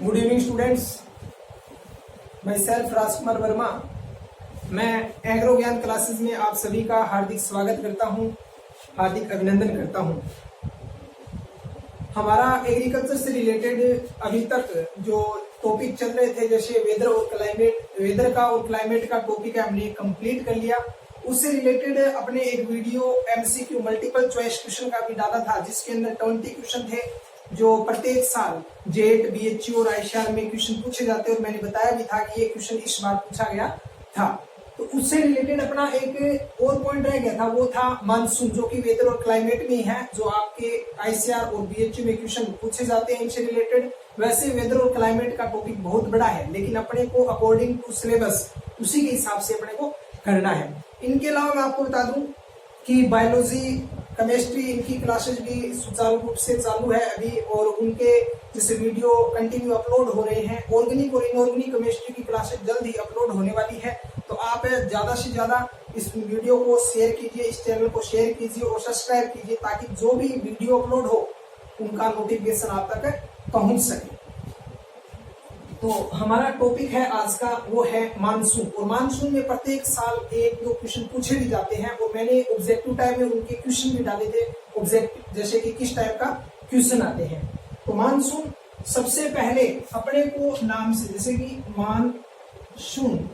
Good evening students, मैं self Rajkumar Verma. मैं agro ज्ञान क्लासेस में आप सभी का हार्दिक स्वागत करता हूं, हार्दिक अभिनंदन करता हूं। हमारा एग्रीकल्चर से रिलेटेड अभी तक जो टॉपिक चल रहे थे, जैसे वेदर का और क्लाइमेट का टॉपिक है, हमने कंप्लीट कर लिया। उससे रिलेटेड अपने एक video MCQ multiple choice question का भी डाला था, जिसके अंदर 20 क्वेश्चन थे जो प्रत्येक साल जेट, बीएचयू और आईसीआर में क्वेश्चन पूछे जाते हैं। और मैंने बताया भी था कि ये क्वेश्चन इस बार पूछा गया था। तो उससे रिलेटेड अपना एक और पॉइंट रह गया था, वो था मानसून, जो कि वेदर और क्लाइमेट में है, जो आपके आईसीआर और बीएचयू में क्वेश्चन पूछे जाते हैं इनसे रिलेटेड। वैसे वेदर और क्लाइमेट का टॉपिक बहुत बड़ा है, लेकिन अपने को अकॉर्डिंग टू सिलेबस उसी के हिसाब से अपने को करना है। इनके अलावा मैं आपको बता दूं कि बायोलॉजी, केमिस्ट्री, इनकी क्लासेस भी सुचारू रूप से चालू है अभी, और उनके जैसे वीडियो कंटिन्यू अपलोड हो रहे हैं। ऑर्गेनिक और इनऑर्गेनिक केमिस्ट्री की क्लासेस जल्द ही अपलोड होने वाली है। तो आप ज्यादा से ज्यादा इस वीडियो को शेयर कीजिए, इस चैनल को शेयर कीजिए और सब्सक्राइब कीजिए, ताकि जो भी वीडियो अपलोड हो उनका नोटिफिकेशन आप तक पहुंच सके। तो हमारा टॉपिक है आज का, वो है मानसून। और मानसून में प्रत्येक साल एक दो क्वेश्चन पूछे भी जाते हैं, और मैंने ऑब्जेक्टिव टाइप में उनके क्वेश्चन भी डाले थे, ऑब्जेक्टिव जैसे कि किस टाइप का क्वेश्चन आते हैं। तो मानसून सबसे पहले अपने को नाम से, जैसे कि मानसून,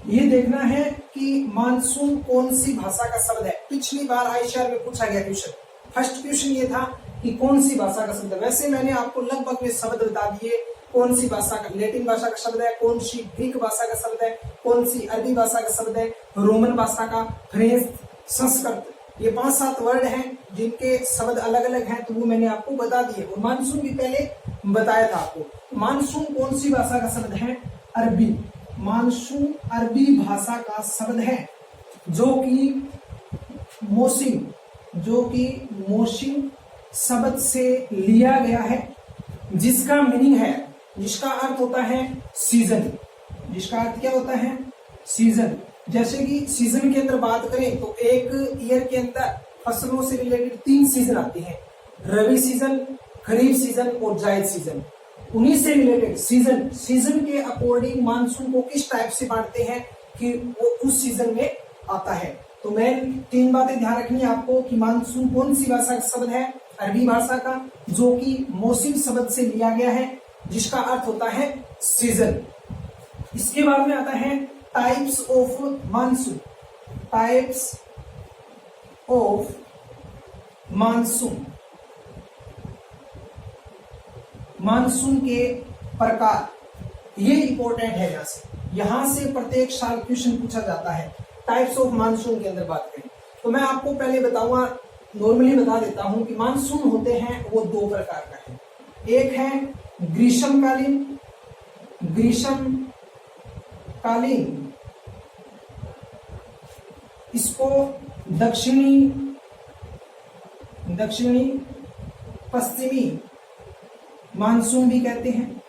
ये देखना है कि मानसून कौन सी भाषा का शब्द है। पिछली बार आईसीआर में पूछा गया क्वेश्चन, फर्स्ट क्वेश्चन ये था कि कौन सी भाषा का शब्द है। वैसे मैंने आपको लगभग में शब्द बता दिए, कौन सी भाषा का, लैटिन भाषा का शब्द है, कौन सी ग्रीक भाषा का शब्द है, कौन सी अरबी भाषा का शब्द है, रोमन भाषा का, फ्रेंच, संस्कृत, ये 5-7 वर्ड हैं जिनके शब्द अलग अलग हैं। तो वो मैंने आपको बता दिए। और मानसून भी पहले बताया था आपको। मानसून कौन सी भाषा का शब्द है? अरबी। मानसून अरबी भाषा का शब्द है, जो कि मौसिम शब्द से लिया गया है, जिसका मीनिंग है, जिसका अर्थ होता है सीजन। जिसका अर्थ क्या होता है? सीजन। जैसे कि सीजन के अंदर बात करें तो एक ईयर के अंदर फसलों से रिलेटेड 3 सीजन आते हैं, रबी सीजन, खरीफ सीजन और जायद सीजन। उन्हीं से रिलेटेड सीजन के अकॉर्डिंग मानसून को किस टाइप से बांटते हैं कि वो उस सीजन में आता है। तो मैं 3 बातें ध्यान रखनी है आपको कि मानसून कौन सी भाषा का शब्द है? अरबी भाषा का, जो कि मौसम शब्द से लिया गया है, जिसका अर्थ होता है सीजन। इसके बाद में आता है types of monsoon. Types of monsoon, monsoon के प्रकार, ये इंपॉर्टेंट है। यहां से प्रत्येक साल क्वेश्चन पूछा जाता है। टाइप्स ऑफ मानसून के अंदर बात करें तो मैं आपको पहले बताऊंगा, नॉर्मली बता देता हूं कि मानसून होते हैं वो 2 प्रकार का है। एक है ग्रीष्मकालीन, इसको दक्षिणी पश्चिमी मानसून भी कहते हैं।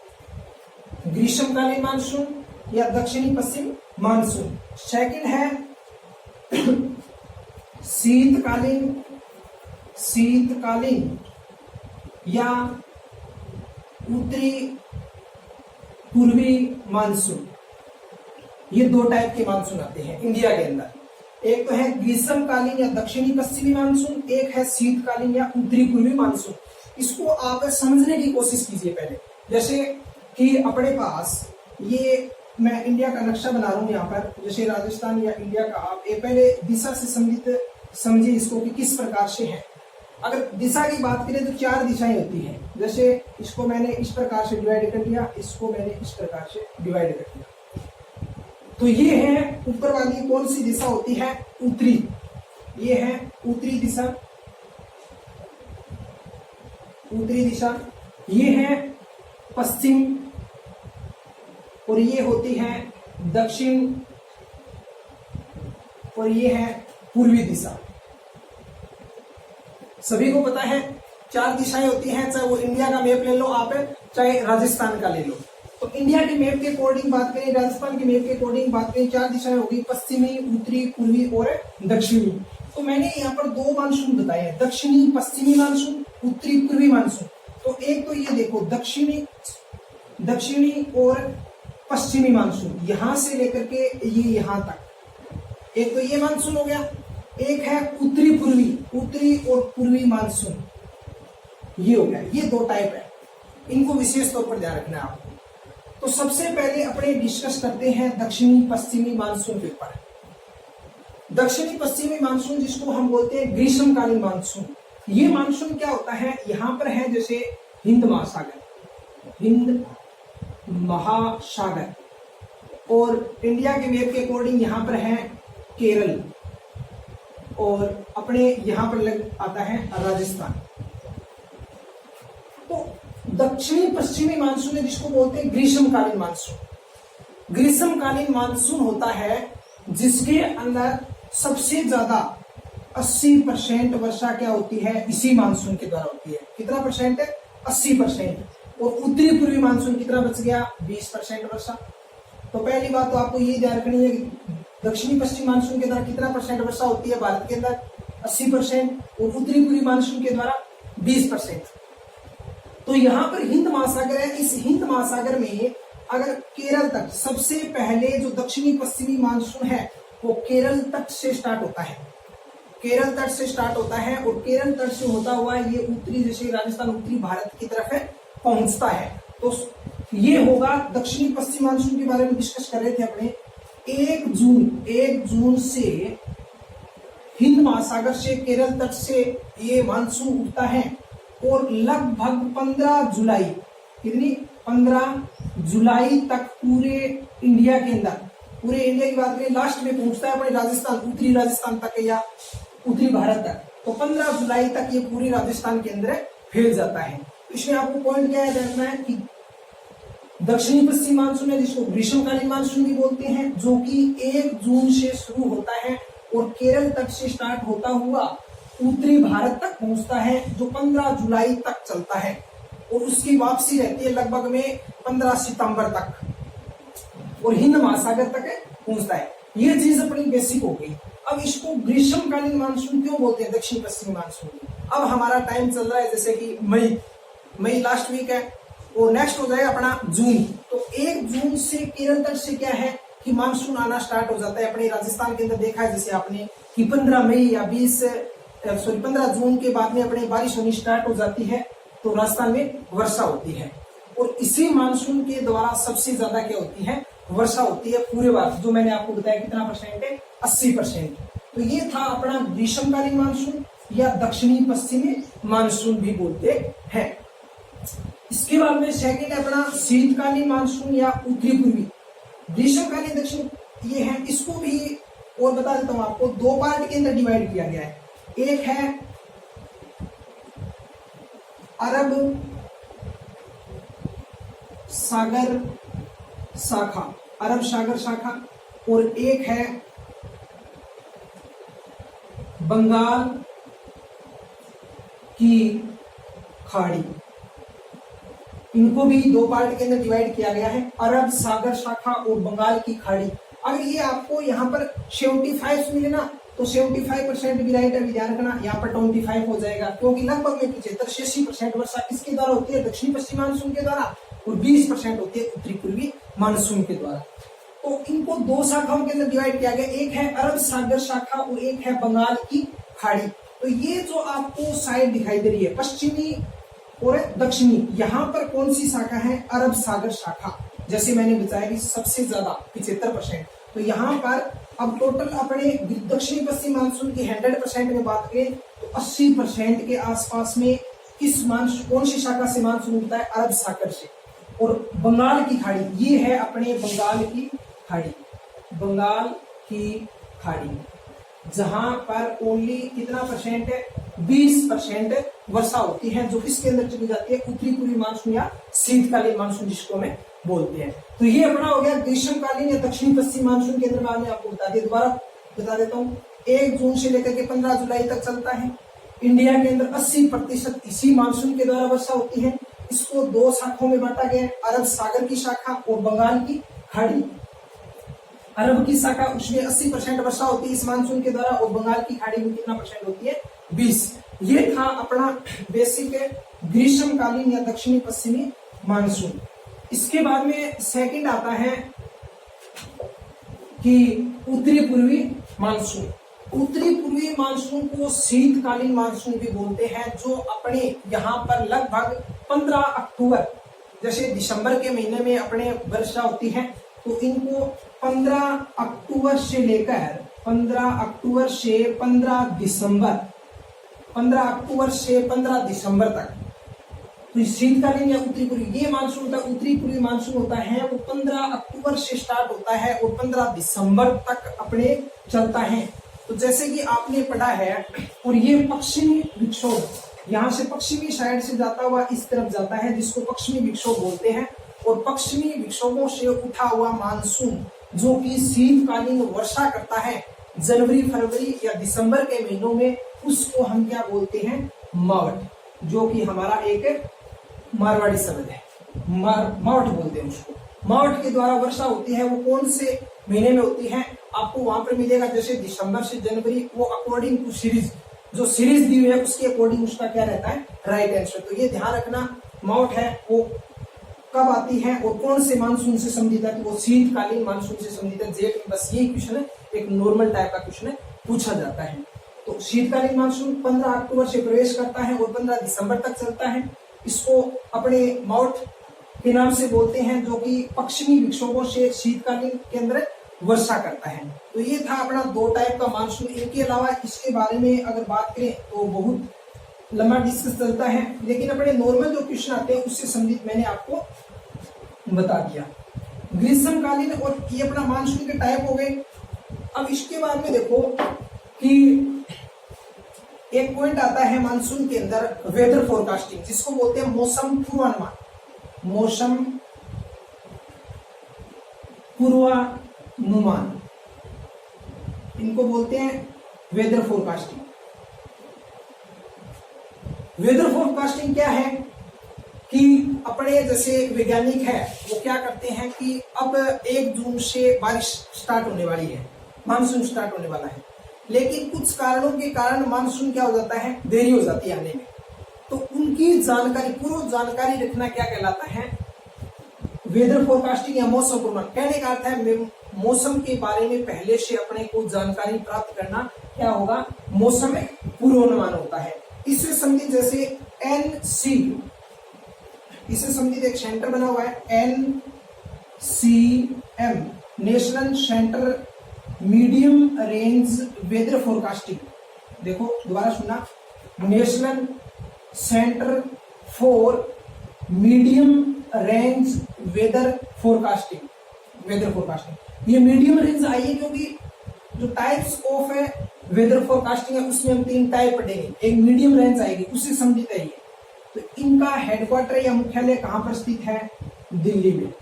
ग्रीष्मकालीन मानसून या दक्षिणी पश्चिम मानसून। सेकंड है शीतकालीन या उत्तरी पूर्वी मानसून। ये 2 टाइप के मानसून आते हैं इंडिया के अंदर। एक तो है ग्रीष्मकालीन या दक्षिणी पश्चिमी मानसून, एक है शीतकालीन या उत्तरी पूर्वी मानसून। इसको आप समझने की कोशिश कीजिए पहले। जैसे कि अपने पास ये मैं इंडिया का नक्शा बना रहा हूं यहाँ पर, जैसे राजस्थान या इंडिया का। आप पहले दिशा से समझिए इसको कि किस प्रकार से है। अगर दिशा की बात करें तो 4 दिशाएं होती हैं। जैसे इसको मैंने इस प्रकार से डिवाइड कर दिया, इसको मैंने इस प्रकार से डिवाइड कर दिया। तो ये है ऊपर वाली कौन सी दिशा होती है? उत्तरी। ये है उत्तरी दिशा। ये है पश्चिम, और ये होती है दक्षिण, और ये है पूर्वी दिशा। सभी को पता है 4 दिशाएं होती हैं, चाहे वो इंडिया का मैप ले लो आप, चाहे राजस्थान का ले लो। तो इंडिया के मैप के अकॉर्डिंग बात करें, राजस्थान के मैप के अकॉर्डिंग बात करें, 4 दिशाएं होगी, पश्चिमी, उत्तरी, पूर्वी और दक्षिणी। तो मैंने यहाँ पर दो मानसून बताए हैं, दक्षिणी पश्चिमी मानसून, उत्तरी पूर्वी मानसून। तो एक तो ये देखो दक्षिणी और पश्चिमी मानसून, यहां से लेकर के ये यहां तक, एक तो ये मानसून हो गया। एक है उत्तरी और पूर्वी मानसून, ये हो गया। ये दो टाइप है, इनको विशेष तौर पर ध्यान रखना है आपको। तो सबसे पहले अपने डिस्कस करते हैं दक्षिणी पश्चिमी मानसून के ऊपर। दक्षिणी पश्चिमी मानसून जिसको हम बोलते हैं ग्रीष्मकालीन मानसून, ये मानसून क्या होता है, यहां पर है जैसे हिंद महासागर, और इंडिया के मैप के अकॉर्डिंग यहां पर है केरल, और अपने यहां पर लग आता है राजस्थान। तो दक्षिणी पश्चिमी मानसून है जिसको बोलते हैं ग्रीष्मकालीन मानसून। ग्रीष्मकालीन मानसून होता है जिसके अंदर सबसे ज्यादा 80% वर्षा क्या होती है, इसी मानसून के द्वारा होती है। कितना परसेंट है, 80%। और उत्तरी पूर्वी मानसून कितना बच गया, 20% वर्षा। तो पहली बात तो आपको ये ध्यान रखनी है कि दक्षिणी पश्चिमी मानसून के द्वारा कितना परसेंट वर्षा होती है भारत के अंदर, 80%, और उत्तरी पूर्वी मानसून के द्वारा 20%। तो यहाँ पर हिंद महासागर है, इस हिंद महासागर में अगर केरल तक, सबसे पहले जो दक्षिणी पश्चिमी मानसून है वो केरल तट से स्टार्ट होता है, केरल तट से स्टार्ट होता है, और केरल तट से होता हुआ ये उत्तरी, जैसे राजस्थान, उत्तरी भारत की तरफ है पहुंचता है। तो ये होगा दक्षिणी पश्चिमी मानसून के बारे में डिस्कस कर रहे थे अपने। 1 जून से हिंद महासागर से, केरल तट से ये मानसून उठता है, और लगभग 15 जुलाई, कितनी, 15 जुलाई तक पूरे इंडिया के अंदर, पूरे इंडिया की बात करें, लास्ट में पहुंचता है अपने राजस्थान, उत्तरी राजस्थान तक या उत्तरी भारत तक। तो 15 जुलाई तक ये पूरी राजस्थान के अंदर फैल जाता है। इसमें आपको पॉइंट क्या है देखना है कि दक्षिणी पश्चिमी मानसून है जिसको ग्रीष्मकालीन मानसून भी बोलते हैं, जो कि 1 जून से शुरू होता है और केरल तट से स्टार्ट होता हुआ उत्तरी भारत तक पहुंचता है, जो 15 जुलाई तक चलता है, और उसकी वापसी रहती है लगभग में 15 सितंबर तक, और हिंद महासागर तक पहुंचता है। ये चीज अपनी बेसिक हो गई। अब इसको ग्रीष्मकालीन मानसून क्यों बोलते हैं, दक्षिण पश्चिमी मानसून। अब हमारा टाइम चल रहा है जैसे कि मई लास्ट वीक है, और नेक्स्ट हो जाएगा अपना जून। तो 1 जून से केरल तट से क्या है कि मानसून आना स्टार्ट हो जाता है। अपने राजस्थान के अंदर देखा है जैसे आपने कि 15 मई या 15 जून के बाद में अपने बारिश होनी स्टार्ट हो जाती है, तो राजस्थान में वर्षा होती है, और इसी मानसून के द्वारा सबसे ज्यादा क्या होती है, वर्षा होती है पूरे भारत। जो मैंने आपको बताया कितना परसेंट है, 80%। तो ये था अपना ग्रीष्मकालीन मानसून या दक्षिणी पश्चिमी मानसून भी बोलते हैं। इसके बाद में सेकंड है अपना शीतकालीन मानसून या उत्तरी पूर्वी। ग्रीष्मकालीन दक्षिण ये है, इसको भी और बता देता हूं आपको, 2 पार्ट के अंदर डिवाइड किया गया है। एक है अरब सागर शाखा, और एक है बंगाल की खाड़ी। इनको भी 2 पार्ट के अंदर डिवाइड किया गया है, अरब सागर शाखा और बंगाल की खाड़ी। अगर ये आपको यहाँ पर 75 मिले ना, तो 75% भी राइट है, ध्यान रखना। यहाँ पर 25 हो जाएगा, क्योंकि लगभग में 75-80% वर्षा किसके द्वारा होती है, दक्षिणी पश्चिमी मानसून के द्वारा, और 20% होती है उत्तरी पूर्वी मानसून के द्वारा। तो इनको 2 शाखाओं के अंदर डिवाइड किया गया, एक है अरब सागर शाखा और एक है बंगाल की खाड़ी। तो ये जो आपको साइड दिखाई दे रही है, पश्चिमी और दक्षिणी, यहाँ पर कौन सी शाखा है, अरब सागर शाखा। जैसे मैंने बताया कि सबसे ज्यादा 75%। तो यहाँ पर अब टोटल अपने दक्षिणी पश्चिमी मानसून की 100% में बात करें तो 80% के आसपास में किस मानसून, कौन सी शाखा से मानसून उठता है, अरब सागर से। और बंगाल की खाड़ी, ये है अपने बंगाल की खाड़ी, जहां पर ओनली कितना परसेंट है, 20% वर्षा होती है, जो किसके अंदर चली जाती है, उत्तरी पूर्वी मानसून या शीतकालीन मानसून जिसको हमें बोलते हैं। तो ये अपना हो गया ग्रीष्मकालीन या दक्षिणी पश्चिमी मानसून के अंदर। मैंने आपको बता दिया, दोबारा बता देता हूँ। 1 जून से लेकर के 15 जुलाई तक चलता है। इंडिया के अंदर 80% इसी मानसून के द्वारा वर्षा होती है। इसको 2 शाखाओं में बांटा गया है, अरब सागर की शाखा और बंगाल की खाड़ी। अरब की शाखा उसमें 80% वर्षा होती है इस मानसून के द्वारा, और बंगाल की खाड़ी में कितना परसेंट होती है, 20। ये था अपना बेसिक ग्रीष्मकालीन या दक्षिणी पश्चिमी मानसून। इसके बाद में सेकंड आता है कि उत्तरी पूर्वी मानसून। उत्तरी पूर्वी मानसून को शीतकालीन मानसून भी बोलते हैं, जो अपने यहाँ पर लगभग 15 अक्टूबर, जैसे दिसंबर के महीने में अपने वर्षा होती है, तो इनको 15 अक्टूबर से लेकर 15 अक्टूबर से 15 दिसंबर 15 अक्टूबर से 15 दिसंबर तक, तो शीतकालीन या उत्तरी पूर्वी ये मानसून होता है। उत्तरी पूर्वी मानसून होता है वो 15 अक्टूबर से स्टार्ट होता है और 15 दिसंबर तक अपने चलता है। तो जैसे कि आपने पढ़ा है, और ये पश्चिमी विक्षोभ यहाँ से पश्चिमी साइड से जाता हुआ इस तरफ जाता है, जिसको पश्चिमी विक्षोभ बोलते हैं। और पश्चिमी विक्षोभों से उठा हुआ मानसून जो कि शीतकालीन वर्षा करता है जनवरी फरवरी या दिसंबर के महीनों में, उसको हम क्या बोलते हैं, मावठ, जो कि हमारा एक मारवाड़ी शब्द है, मावठ बोलते हैं उसको। मावठ के द्वारा वर्षा होती है, वो कौन से महीने में होती है, आपको वहां पर मिलेगा जैसे दिसंबर से जनवरी, वो अकॉर्डिंग टू सीरीज, जो सीरीज दी हुई है उसके अकॉर्डिंग उसका क्या रहता है, राइट आंसर। तो ये ध्यान रखना, मावठ है वो कब आती है और कौन से मानसून से संबंधित है, तो वो शीतकालीन मानसून से संबंधित है। जेठ में बस यही क्वेश्चन है, एक नॉर्मल टाइप का क्वेश्चन पूछा जाता है। तो शीतकालीन मानसून 15 अक्टूबर से प्रवेश करता है और 15 दिसंबर तक चलता है। इसको अपने मावठ के नाम से बोलते हैं, जो कि पश्चिमी विक्षोभों से शीतकालीन के अंदर वर्षा करता है। तो ये था अपना 2 टाइप का मानसून। इनके अलावा इसके बारे में अगर बात करें तो बहुत लंबा डिस्कस चलता है, लेकिन अपने नॉर्मल जो क्वेश्चन आते हैं उससे संबंधित मैंने आपको बता दिया। ग्रीष्मकालीन और ये अपना मानसून के टाइप हो गए। अब इसके बाद में देखो कि एक पॉइंट आता है मानसून के अंदर वेदर फोरकास्टिंग, जिसको बोलते हैं मौसम पूर्वानुमान। मौसम पूर्वानुमान इनको बोलते हैं वेदर फोरकास्टिंग। वेदर फोरकास्टिंग क्या है कि अपने जैसे वैज्ञानिक है वो क्या करते हैं कि अब 1 जून से बारिश स्टार्ट होने वाली है, मानसून स्टार्ट होने वाला है, लेकिन कुछ कारणों के कारण मानसून क्या हो जाता है, देरी हो जाती है आने में। तो उनकी जानकारी, पूर्व जानकारी रखना क्या कहलाता है, वेदर फोरकास्टिंग या मौसम पूर्वानुमान। कहने का अर्थ है मौसम के बारे में पहले से अपने को जानकारी प्राप्त करना क्या होगा, मौसम पूर्वानुमान होता है। इससे संबंधित जैसे NC, इससे संबंधित एक सेंटर बना हुआ है NCM, national centre medium range weather forecasting. देखो दोबारा सुनना, national centre for medium range weather forecasting. Weather forecasting ये मीडियम रेंज आई है क्योंकि जो टाइप्स ऑफ है वेदर फोरकास्टिंग है उसमें हम 3 टाइप पढ़ेंगे, एक मीडियम रेंज आएगी, उससे संबंधित है ये। तो इनका हेडक्वार्टर या मुख्यालय कहां पर स्थित है, दिल्ली में,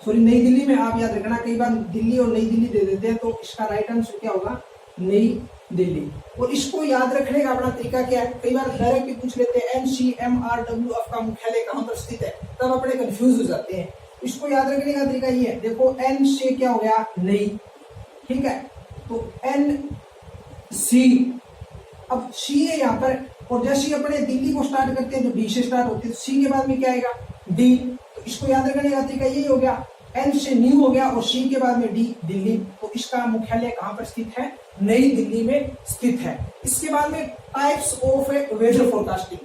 सॉरी नई दिल्ली में। आप याद रखना, कई बार दिल्ली और नई दिल्ली दे देते हैं, तो इसका राइट आंसर क्या होगा, नई दिल्ली। और इसको याद रखने का अपना तरीका क्या है, कई बार डायरेक्ट पूछ लेते हैं NCMRWF का मुख्यालय कहां पर स्थित है, तब अपने कंफ्यूज हो जाते हैं। इसको याद रखने का तरीका ये है, देखो N से क्या हो गया, नई, ठीक है, तो NC, अब C है यहाँ पर, और जैसे अपने दिल्ली को स्टार्ट करते हैं तो D से स्टार्ट होती है, तो C के बाद में क्या आएगा, D। तो इसको याद रखने का तरीका यही हो गया, N से न्यू हो गया और C के बाद में D, दिल्ली। तो इसका मुख्यालय कहां पर स्थित है, नई दिल्ली में स्थित है। इसके बाद में टाइप्स ऑफ वेदर फोरकास्टिंग,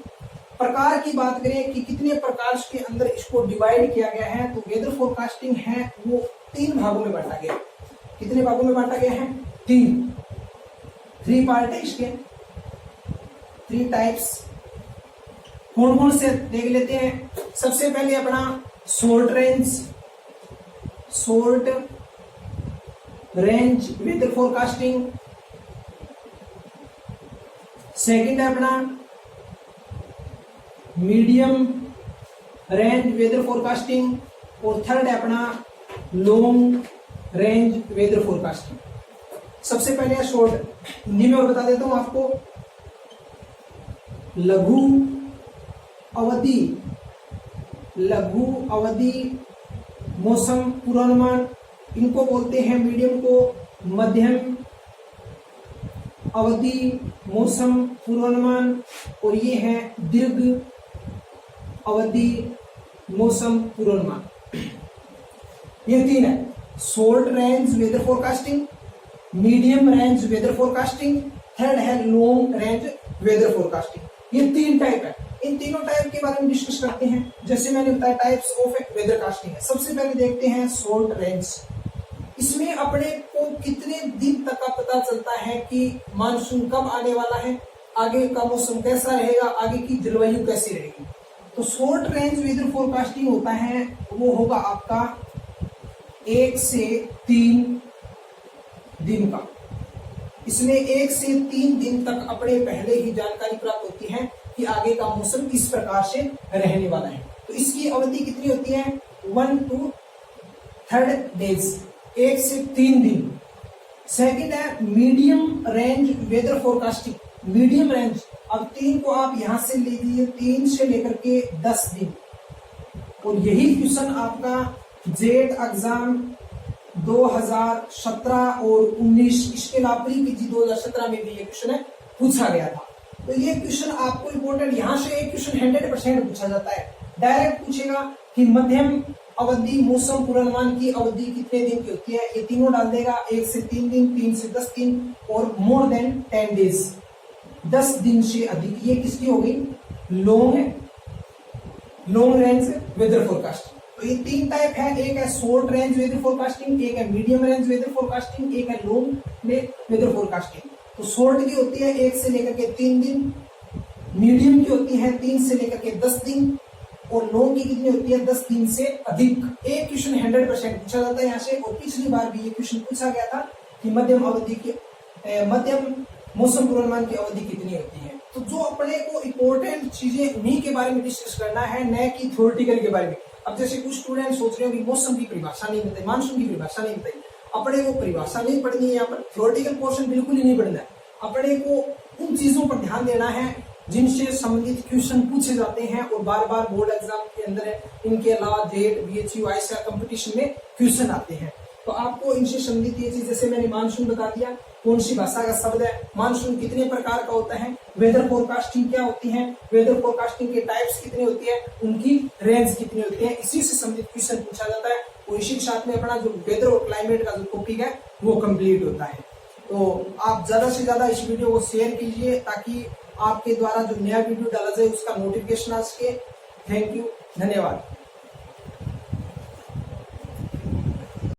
प्रकार की बात करें कि कितने प्रकार के अंदर इसको डिवाइड किया गया है, तो वेदर फोरकास्टिंग है वो 3 भागों में बांटा गया। कितने भागों में बांटा गया है, 3 पार्ट है इसके, 3 टाइप्स। कौन कौन से देख लेते हैं। सबसे पहले अपना short range weather forecasting, second है अपना मीडियम रेंज वेदर फोरकास्टिंग, और थर्ड है अपना लॉन्ग रेंज वेदर फोरकास्टिंग। सबसे पहले शॉर्ट, हिंदी में और बता देता हूं आपको, लघु अवधि मौसम पूर्वानुमान, इनको बोलते हैं मीडियम को मध्यम अवधि मौसम पूर्वानुमान, और ये है दीर्घ अवधि मौसम पूर्वानुमान। ये तीन है, short range weather forecasting, medium range weather forecasting, third है लॉन्ग रेंज वेदर फोरकास्टिंग। ये तीन टाइप है। इन तीनों टाइप के बारे में डिस्कस करते हैं। जैसे मैंने बताया टाइप्स ऑफ वेदर कास्टिंग है। सबसे पहले देखते हैं शॉर्ट रेंज। इसमें अपने को कितने दिन तक का पता चलता है कि मानसून कब आने वाला है, आगे का मौसम कैसा रहेगा, आगे की जलवायु कैसी रहेगी। तो शॉर्ट रेंज वेदर फोरकास्टिंग होता है, वो होगा आपका 1 से 3 दिन का। इसमें 1 से 3 दिन तक अपने पहले ही जानकारी प्राप्त होती है कि आगे का मौसम किस प्रकार से रहने वाला है। तो इसकी अवधि कितनी होती है, 1 to 3 डेज, 1 से 3 दिन। सेकंड है medium range weather forecasting. Medium range, अब 3 को आप यहां से ले लीजिए, 3 से लेकर के 10 दिन। और यही क्वेश्चन आपका जेट एग्जाम 2017 और 19, इसके अलावा प्री पीजी 2017 में भी ये क्वेश्चन है पूछा गया था। तो ये क्वेश्चन आपको इंपॉर्टेंट, यहाँ से एक क्वेश्चन 100% पूछा जाता है। डायरेक्ट पूछेगा कि मध्यम अवधि मौसम पूर्वानुमान की अवधि कितने दिन की होती है, ये तीनों डाल देगा, 1 से 3 दिन, 3 से 10 दिन और मोर देन 10 डेज, 10 दिन से अधिक। ये किसकी हो गई, लॉन्ग रेंज वेदर फोरकास्टिंग। तो ये तीन टाइप है, एक है शॉर्ट रेंज वेदर फोरकास्टिंग, एक है मीडियम रेंज वेदर फोरकास्टिंग, एक है लॉन्ग वेदर फोरकास्टिंग। तो शॉर्ट की होती है 1 से लेकर के 3 दिन, मीडियम की होती है 3 से लेकर के 10 दिन, और लॉन्ग की कितनी होती है, 10 दिन से अधिक। एक क्वेश्चन 100% पूछा जाता है यहाँ से। और पिछली बार भी ये क्वेश्चन पूछा गया था कि मध्यम मौसम पूर्वानुमान की अवधि कितनी होती है। तो जो अपने को इम्पोर्टेंट चीजें उन्हीं के बारे में डिस्कस करना है, न कि थ्योरेटिकल के बारे में। अब जैसे कुछ स्टूडेंट सोच रहे हो कि मौसम की परिभाषा नहीं बताई, मानसून की परिभाषा नहीं बताई, अपने को परिभाषा नहीं पढ़नी है, यहाँ पर थ्योरेटिकल पोर्शन बिल्कुल ही नहीं पढ़ना है। अपने को उन चीजों पर ध्यान देना है जिनसे संबंधित क्वेश्चन पूछे जाते हैं और बार बार बोर्ड एग्जाम के अंदर है। इनके अलावा जेट, बीएचयू, आईसीआर कंपटीशन में क्वेश्चन आते हैं। तो आपको इनसे संबंधित ये चीज, जैसे मैंने मानसून बता दिया, कौन सी भाषा का शब्द है, मानसून कितने प्रकार का होता है, वेदर फोरकास्टिंग क्या होती है, वेदर फोरकास्टिंग के टाइप्स कितने होती है, उनकी रेंज कितनी होती है, इसी से संबंधित क्वेश्चन पूछा जाता है। और इसी के साथ में अपना जो वेदर और क्लाइमेट का जो टॉपिक है वो कंप्लीट होता है। तो आप ज्यादा से ज्यादा इस वीडियो को शेयर कीजिए ताकि आपके द्वारा जो नया वीडियो डाला जाए उसका नोटिफिकेशन आ सके। थैंक यू, धन्यवाद।